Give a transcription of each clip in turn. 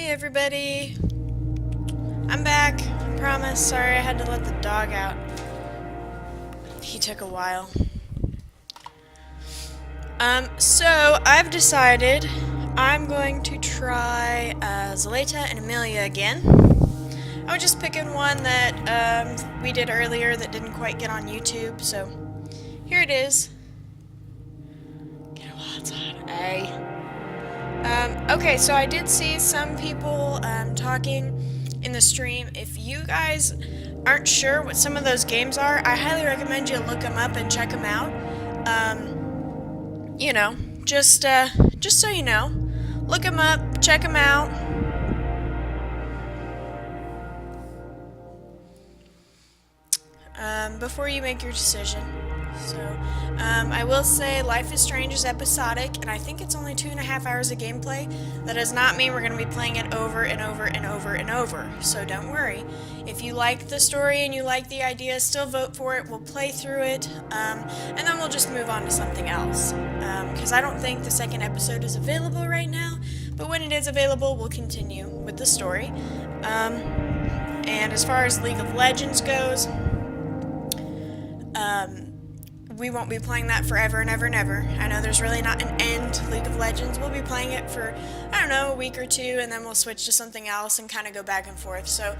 Hey everybody, I'm back, I promise. Sorry I had to let the dog out. He took a while. So I've decided I'm going to try Zaleta and Amelia again. I was just picking one that we did earlier that didn't quite get on YouTube, so here it is. Get it while it's hot. Hey. Okay, so I did see some people talking in the stream. If you guys aren't sure what some of those games are, I highly recommend you look them up and check them out. You know, just so you know, look them up, check them out. Before you make your decision. So, I will say Life is Strange is episodic, and I think it's only 2.5 hours of gameplay. That does not mean we're going to be playing it over and over and over and over, so don't worry. If you like the story and you like the idea, still vote for it, we'll play through it, and then we'll just move on to something else. Because I don't think the second episode is available right now, but when it is available, we'll continue with the story. And as far as League of Legends goes, we won't be playing that forever and ever and ever. I know there's really not an end to League of Legends. We'll be playing it for, I don't know, a week or two, and then we'll switch to something else and kind of go back and forth. So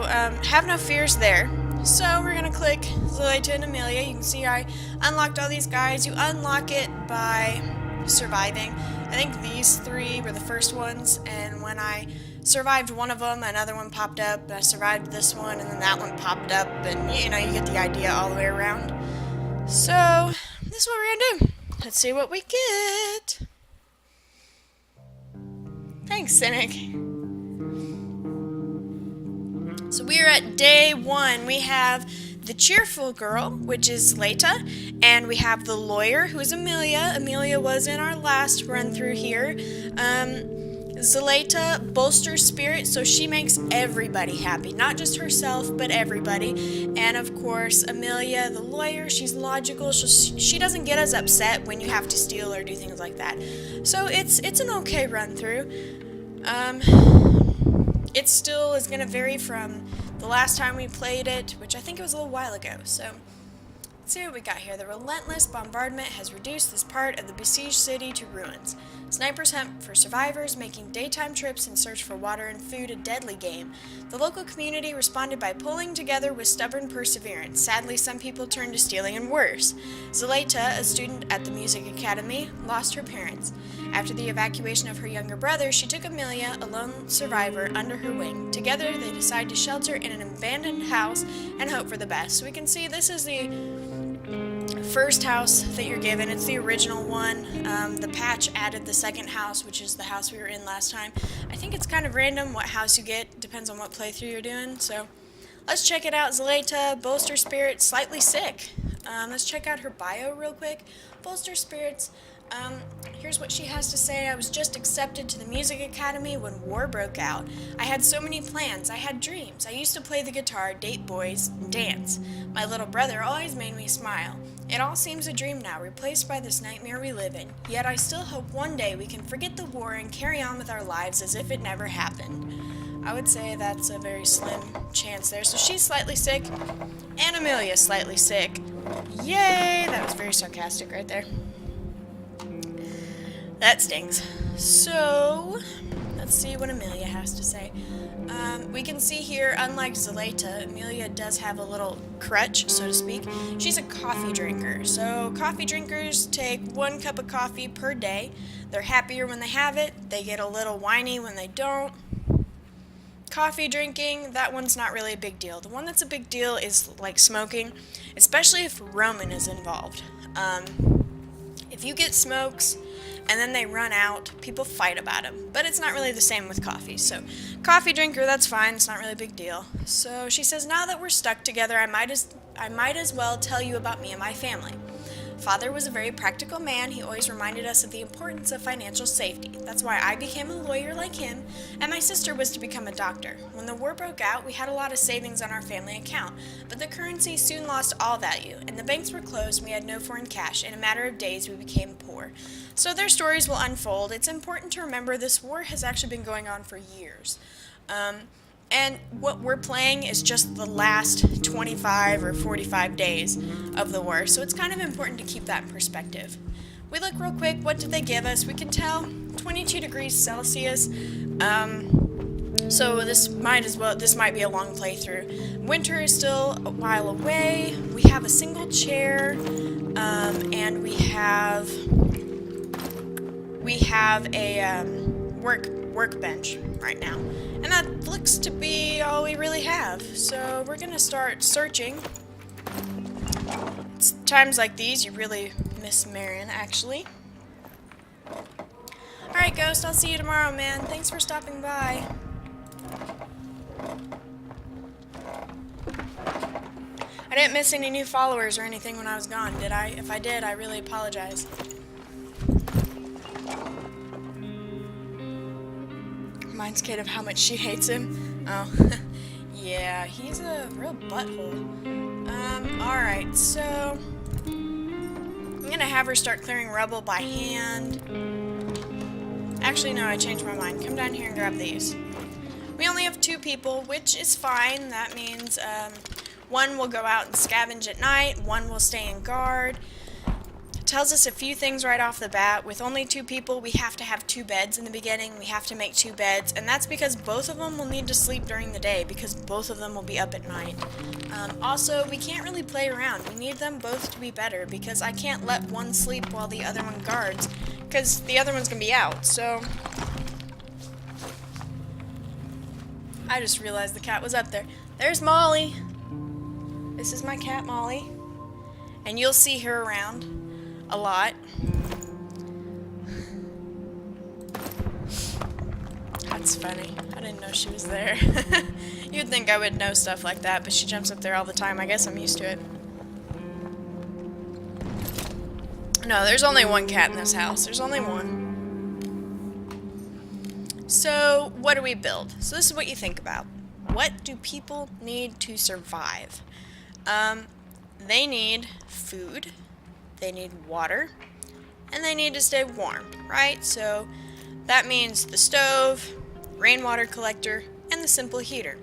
have no fears there. So we're going to click Zaleta and Amelia. You can see I unlocked all these guys. You unlock it by surviving. I think these three were the first ones, and when I survived one of them, another one popped up. I survived this one, and then that one popped up, and you know, you get the idea all the way around. So, this is what we're gonna do. Let's see what we get. Thanks, Cynic. So we are at day 1. We have the Cheerful girl, which is Zaleta, and we have the lawyer, who is Amelia. Amelia was in our last run through here. Zaleta bolsters spirit, so she makes everybody happy. Not just herself, but everybody. And of course, Amelia, the lawyer, she's logical. She doesn't get as upset when you have to steal or do things like that. So it's an okay run through. It still is going to vary from the last time we played it, which I think it was a little while ago. So let's see what we got here. The relentless bombardment has reduced this part of the besieged city to ruins. Snipers hunt for survivors, making daytime trips in search for water and food a deadly game. The local community responded by pulling together with stubborn perseverance. Sadly, some people turned to stealing and worse. Zaleta, a student at the music academy, lost her parents. After the evacuation of her younger brother, she took Amelia, a lone survivor, under her wing. Together, they decide to shelter in an abandoned house and hope for the best. So we can see this is the first house that you're given. It's the original one. The patch added the second house, which is the house we were in last time. I think it's kind of random what house you get. Depends on what playthrough you're doing. So let's check it out. Zaleta, bolster spirit, slightly sick. Let's check out her bio real quick. Bolster spirits. Here's what she has to say. I was just accepted to the music academy when war broke out. I had so many plans. I had dreams. I used to play the guitar, date boys, and dance. My little brother always made me smile. It all seems a dream now, replaced by this nightmare we live in. Yet I still hope one day we can forget the war and carry on with our lives as if it never happened. I would say that's a very slim chance there. So she's slightly sick, and Amelia's slightly sick. Yay! That was very sarcastic right there. That stings. So, let's see what Amelia has to say. We can see here, unlike Zaleta, Amelia does have a little crutch, so to speak. She's a coffee drinker. So, coffee drinkers take 1 cup of coffee per day. They're happier when they have it. They get a little whiny when they don't. Coffee drinking, that one's not really a big deal. The one that's a big deal is like smoking, especially if Roman is involved. If you get smokes and then they run out, people fight about them. But it's not really the same with coffee. So, coffee drinker, that's fine. It's not really a big deal. So, she says, now that we're stuck together, I might as well tell you about me and my family. Father was a very practical man. He always reminded us of the importance of financial safety. That's why I became a lawyer like him, and my sister was to become a doctor. When the war broke out, we had a lot of savings on our family account, but the currency soon lost all value, and the banks were closed, and we had no foreign cash. In a matter of days, we became poor. So their stories will unfold. It's important to remember this war has actually been going on for years. And what we're playing is just the last 25 or 45 days of the war, so it's kind of important to keep that in perspective. We look real quick, what did they give us? We can tell 22 degrees Celsius, so this might be a long playthrough. Winter is still a while away. We have a single chair, and we have a workbench right now. And that looks to be all we really have. So we're gonna start searching. It's times like these you really miss Marion, actually. Alright, Ghost, I'll see you tomorrow, man. Thanks for stopping by. I didn't miss any new followers or anything when I was gone, did I? If I did, I really apologize. Reminds Kate of how much she hates him. Oh, yeah, he's a real butthole. Alright, so I'm gonna have her start clearing rubble by hand. Actually, no, I changed my mind. Come down here and grab these. We only have 2 people, which is fine. That means one will go out and scavenge at night, one will stay in guard. Tells us a few things right off the bat. With only 2 people, we have to have 2 beds in the beginning. We have to make 2 beds, and that's because both of them will need to sleep during the day, because both of them will be up at night. Also, we can't really play around. We need them both to be better, because I can't let one sleep while the other one guards, because the other one's going to be out, so... I just realized the cat was up there. There's Molly. This is my cat, Molly. And you'll see her around a lot. That's funny. I didn't know she was there. You'd think I would know stuff like that, but she jumps up there all the time. I guess I'm used to it. No, there's only one cat in this house. There's only one. So, what do we build? So this is what you think about. What do people need to survive? They need food. They need water, and they need to stay warm, right? So that means the stove, rainwater collector, and the simple heater.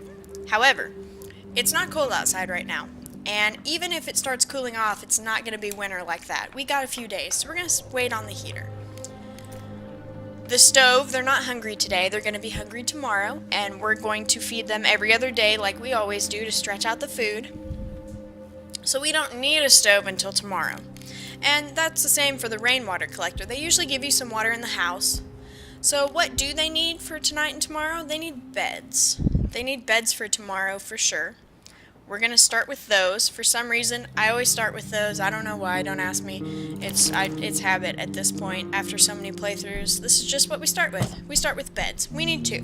However, it's not cold outside right now, and even if it starts cooling off, it's not going to be winter like that. We got a few days, so we're going to wait on the heater. The stove, they're not hungry today, they're going to be hungry tomorrow, and we're going to feed them every other day like we always do to stretch out the food. So we don't need a stove until tomorrow. And that's the same for the rainwater collector. They usually give you some water in the house. So what do they need for tonight and tomorrow? They need beds. They need beds for tomorrow for sure. We're going to start with those. For some reason, I always start with those. I don't know why. Don't ask me. It's habit at this point after so many playthroughs. This is just what we start with. We start with beds. We need 2.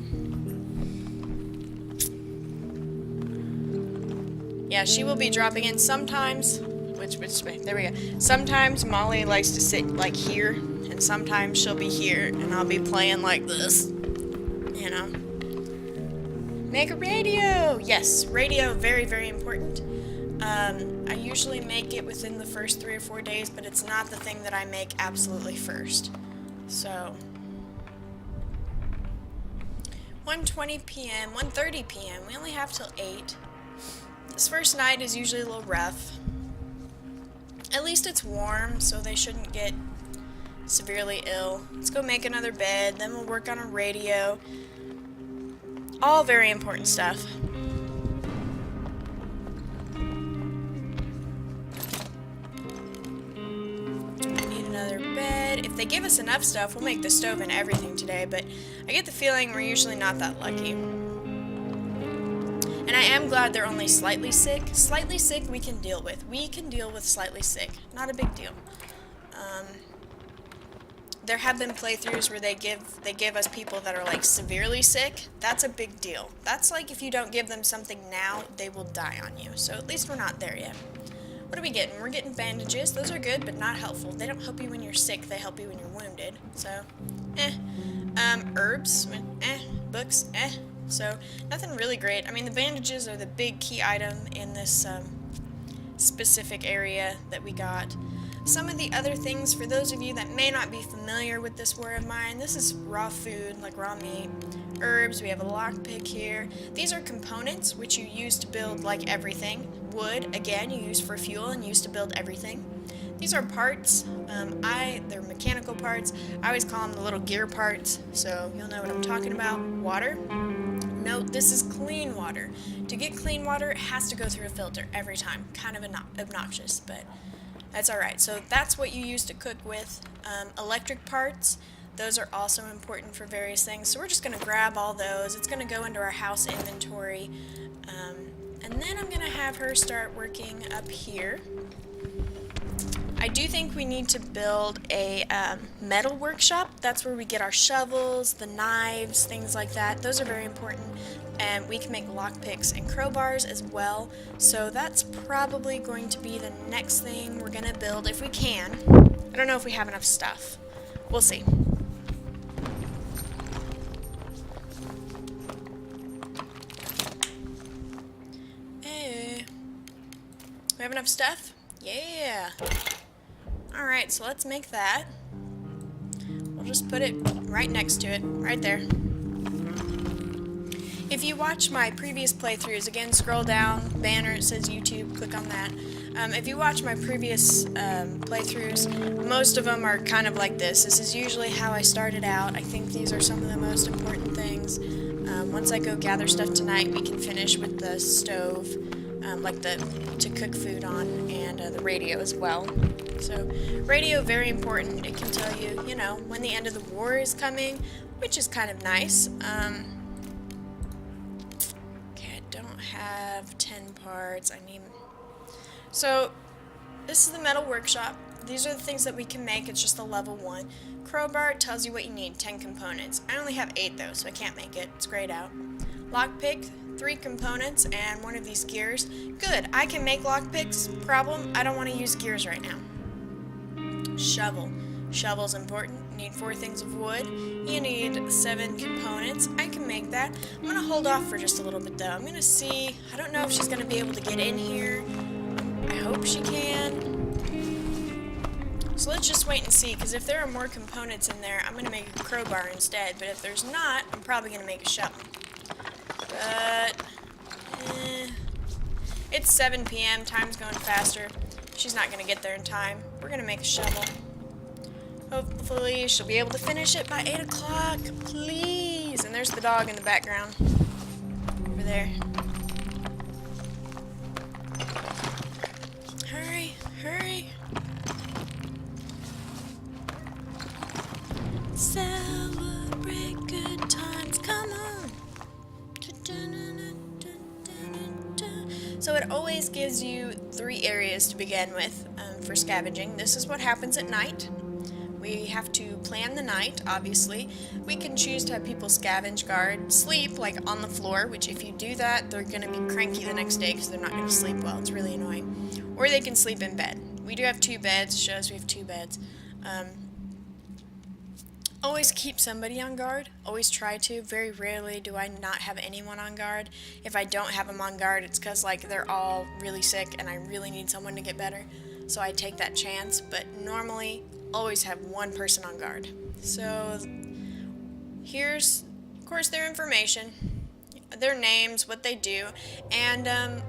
Yeah, she will be dropping in sometimes. Which way? There we go. Sometimes Molly likes to sit like here, and sometimes she'll be here, and I'll be playing like this. You know. Make a radio! Yes, radio, very, very important. I usually make it within the first 3 or 4 days, but it's not the thing that I make absolutely first. So, 1:20 p.m., 1:30 p.m., we only have till 8. This first night is usually a little rough. At least it's warm, so they shouldn't get severely ill. Let's go make another bed, then we'll work on a radio. All very important stuff. Need another bed. If they give us enough stuff, we'll make the stove and everything today, but I get the feeling we're usually not that lucky. And I am glad they're only slightly sick. Slightly sick we can deal with. We can deal with slightly sick. Not a big deal. There have been playthroughs where they give us people that are like severely sick. That's a big deal. That's like if you don't give them something now, they will die on you. So at least we're not there yet. What are we getting? We're getting bandages. Those are good, but not helpful. They don't help you when you're sick. They help you when you're wounded. So, herbs, books, So, nothing really great. I mean, the bandages are the big key item in this specific area that we got. Some of the other things, for those of you that may not be familiar with this war of mine, this is raw food, like raw meat, herbs, we have a lockpick here. These are components which you use to build like everything. Wood, again, you use for fuel and use to build everything. These are parts. They're mechanical parts. I always call them the little gear parts, so you'll know what I'm talking about. Water. Note, this is clean water. To get clean water, it has to go through a filter every time. Kind of obnoxious, but that's alright. So that's what you use to cook with. Electric parts, those are also important for various things. So we're just going to grab all those. It's going to go into our house inventory. And then I'm going to have her start working up here. I do think we need to build a metal workshop. That's where we get our shovels, the knives, things like that. Those are very important. And we can make lockpicks and crowbars as well. So that's probably going to be the next thing we're going to build if we can. I don't know if we have enough stuff. We'll see. Hey. We have enough stuff? Yeah. Alright, so let's make that. We'll just put it right next to it, right there. If you watch my previous playthroughs, again, scroll down, banner, it says YouTube, click on that. If you watch my previous playthroughs, most of them are kind of like this. This is usually how I started out. I think these are some of the most important things. Once I go gather stuff tonight, we can finish with the stove, to cook food on, and the radio as well. So, radio, very important. It can tell you, when the end of the war is coming, which is kind of nice. Okay, I don't have 10 parts. So, this is the metal workshop. These are the things that we can make. It's just a level 1. Crowbar tells you what you need, 10 components. I only have 8 though, so I can't make it. It's grayed out. Lockpick, 3 components, and 1 of these gears. Good, I can make lockpicks. Problem, I don't want to use gears right now. Shovel. Shovel's important. You need 4 things of wood. You need 7 components. I can make that. I'm going to hold off for just a little bit though. I'm going to see. I don't know if she's going to be able to get in here. I hope she can. So let's just wait and see, because if there are more components in there, I'm going to make a crowbar instead. But if there's not, I'm probably going to make a shovel. But, it's 7 p.m. Time's going faster. She's not going to get there in time. We're going to make a shovel. Hopefully she'll be able to finish it by 8 o'clock. Please. And there's the dog in the background. Over there. Hurry, hurry. Celebrate good times. Come on. So it always gives you 3 areas to begin with for scavenging. This is what happens at night. We have to plan the night, obviously. We can choose to have people scavenge guard, sleep, like on the floor, which if you do that, they're going to be cranky the next day because they're not going to sleep well. It's really annoying. Or they can sleep in bed. We do have 2 beds. It shows we have 2 beds. Always keep somebody on guard. Always try to. Very rarely do I not have anyone on guard. If I don't have them on guard, it's because they're all really sick and I really need someone to get better. So I take that chance. But normally, always have 1 person on guard. So here's, of course, their information, their names, what they do, and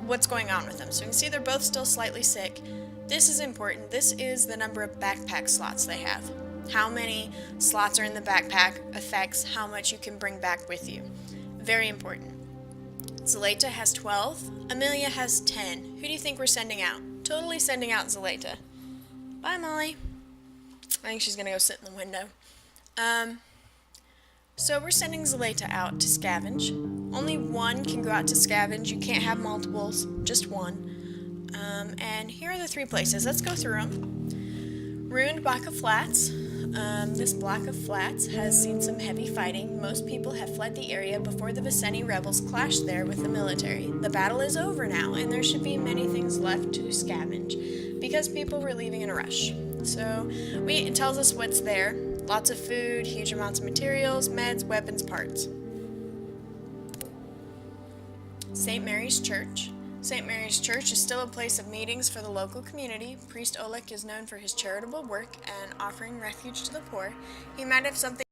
what's going on with them. So you can see they're both still slightly sick. This is important. This is the number of backpack slots they have. How many slots are in the backpack affects how much you can bring back with you. Very important. Zaleta has 12. Amelia has 10. Who do you think we're sending out? Totally sending out Zaleta. Bye, Molly. I think she's going to go sit in the window. So we're sending Zaleta out to scavenge. Only 1 can go out to scavenge. You can't have multiples, just 1. And here are the 3 places. Let's go through them. Ruined Baca Flats. This block of flats has seen some heavy fighting. Most people have fled the area before the Viceni rebels clashed there with the military. The battle is over now, and there should be many things left to scavenge, because people were leaving in a rush. So, it tells us what's there. Lots of food, huge amounts of materials, meds, weapons, parts. St. Mary's Church. St. Mary's Church is still a place of meetings for the local community. Priest Oleg is known for his charitable work and offering refuge to the poor. He might have something